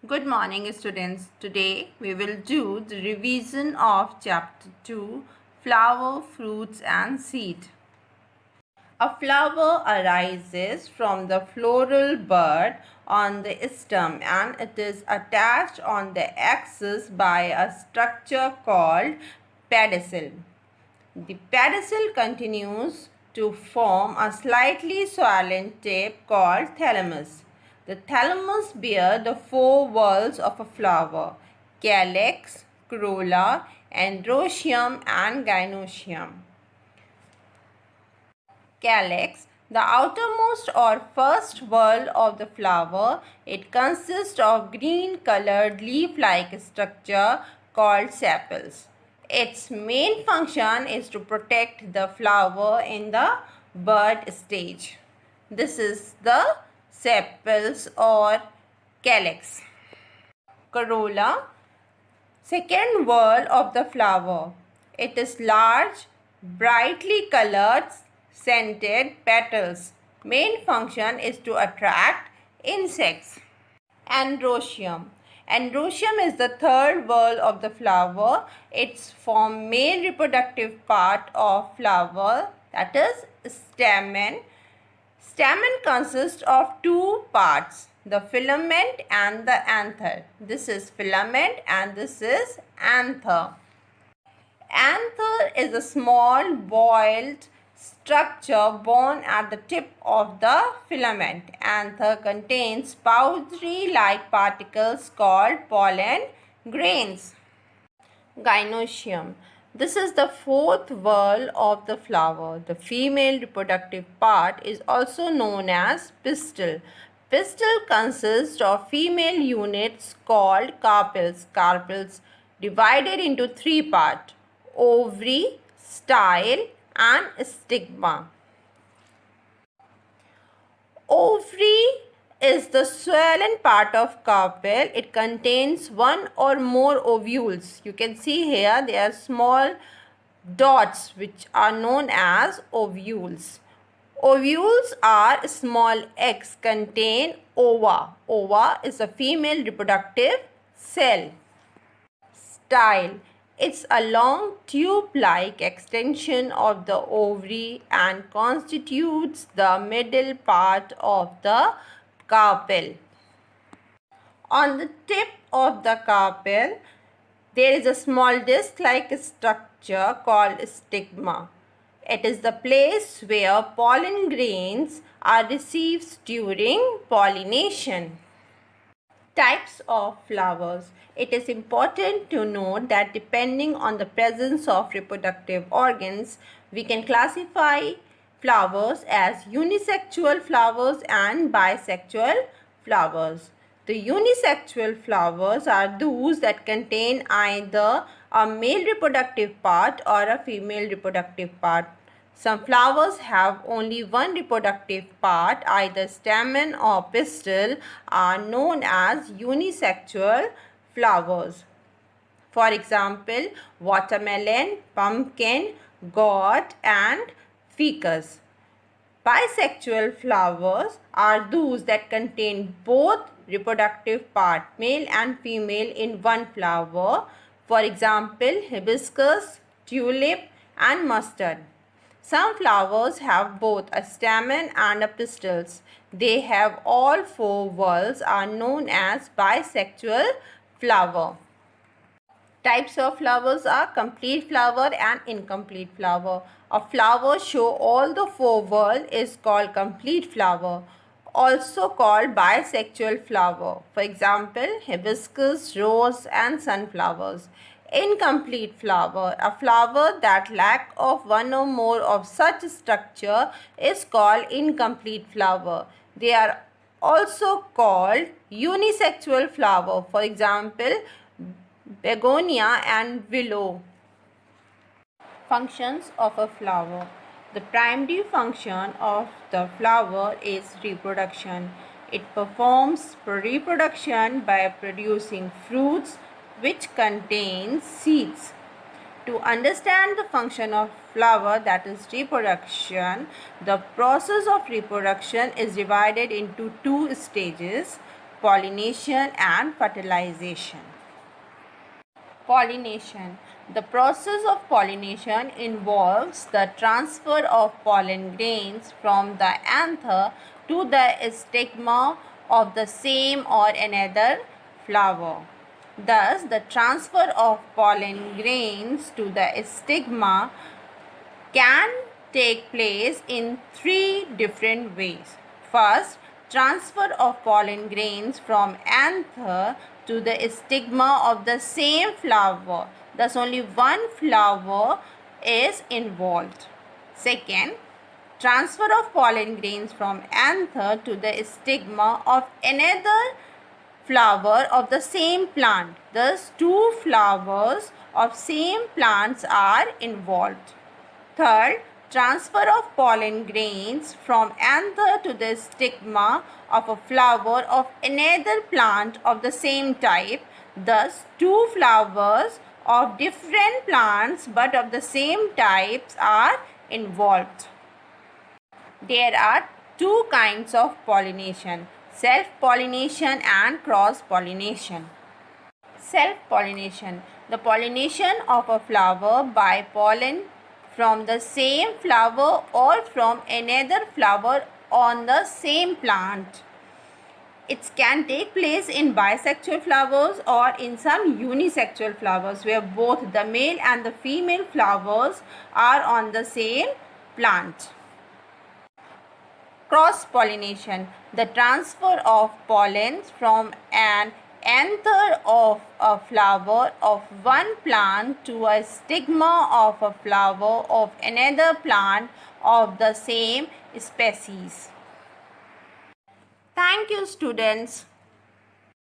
Good morning, students. Today we will do the revision of Chapter 2, Flower, Fruits and Seed. A flower arises from the floral bud on the stem and it is attached on the axis by a structure called pedicel. The pedicel continues to form a slightly swollen tip called thalamus. The thalamus bears the four whorls of a flower: calyx, corolla, androecium and gynoecium. Calyx, the outermost or first whorl of the flower, it consists of green-colored leaf-like structure called sepals. Its main function is to protect the flower in the bud stage. This is the sepals or calyx. Corolla, second whorl of the flower. It is large, brightly colored, scented petals. Main function is to attract insects. Androecium. Androecium is the third whorl of the flower. It's from male reproductive part of flower, that is stamen. Stamen consists of two parts, the filament and the anther. This is filament and this is anther. Anther is a small boiled structure born at the tip of the filament. Anther contains powdery-like particles called pollen grains. Gynoecium. This is the fourth whorl of the flower. The female reproductive part is also known as pistil. Pistil consists of female units called carpels. Carpels divided into three parts: ovary, style and stigma. Ovary is the swollen part of carpel. It contains one or more ovules. You can see here they are small dots which are known as ovules. Ovules are small eggs contain ova. Ova is a female reproductive cell. Style. It's a long tube-like extension of the ovary and constitutes the middle part of the carpel. On the tip of the carpel, there is a small disc-like structure called stigma. It is the place where pollen grains are received during pollination. Types of flowers. It is important to note that depending on the presence of reproductive organs, we can classify flowers as unisexual flowers and bisexual flowers. The unisexual flowers are those that contain either a male reproductive part or a female reproductive part. Some flowers have only one reproductive part, either stamen or pistil, are known as unisexual flowers. For example, watermelon, pumpkin, gourd and ficus. Bisexual flowers are those that contain both reproductive part, male and female, in one flower. For example, hibiscus, tulip and mustard. Some flowers have both a stamen and a pistils. They have all four whorls, are known as bisexual flower. Types of flowers are complete flower and incomplete flower. A flower show all the four whorls is called complete flower, also called bisexual flower. For example, hibiscus, rose and sunflowers. Incomplete flower. A flower that lack of one or more of such structure is called incomplete flower. They are also called unisexual flower. For example, begonia and willow. Functions of a flower. The primary function of the flower is reproduction. It performs reproduction by producing fruits which contain seeds. To understand the function of flower, that is reproduction, the process of reproduction is divided into two stages: pollination and fertilization. Pollination. The process of pollination involves the transfer of pollen grains from the anther to the stigma of the same or another flower. Thus, the transfer of pollen grains to the stigma can take place in three different ways. First, transfer of pollen grains from anther to the stigma of the same flower. Thus, only one flower is involved. Second, transfer of pollen grains from anther to the stigma of another flower of the same plant. Thus, two flowers of same plants are involved. Third, transfer of pollen grains from anther to the stigma of a flower of another plant of the same type. Thus, two flowers of different plants but of the same types are involved. There are two kinds of pollination: self-pollination and cross-pollination. Self-pollination. The pollination of a flower by pollen from the same flower or from another flower on the same plant. It can take place in bisexual flowers or in some unisexual flowers where both the male and the female flowers are on the same plant. Cross-pollination. The transfer of pollens from an anther of a flower of one plant to a stigma of a flower of another plant of the same species. Thank you, students.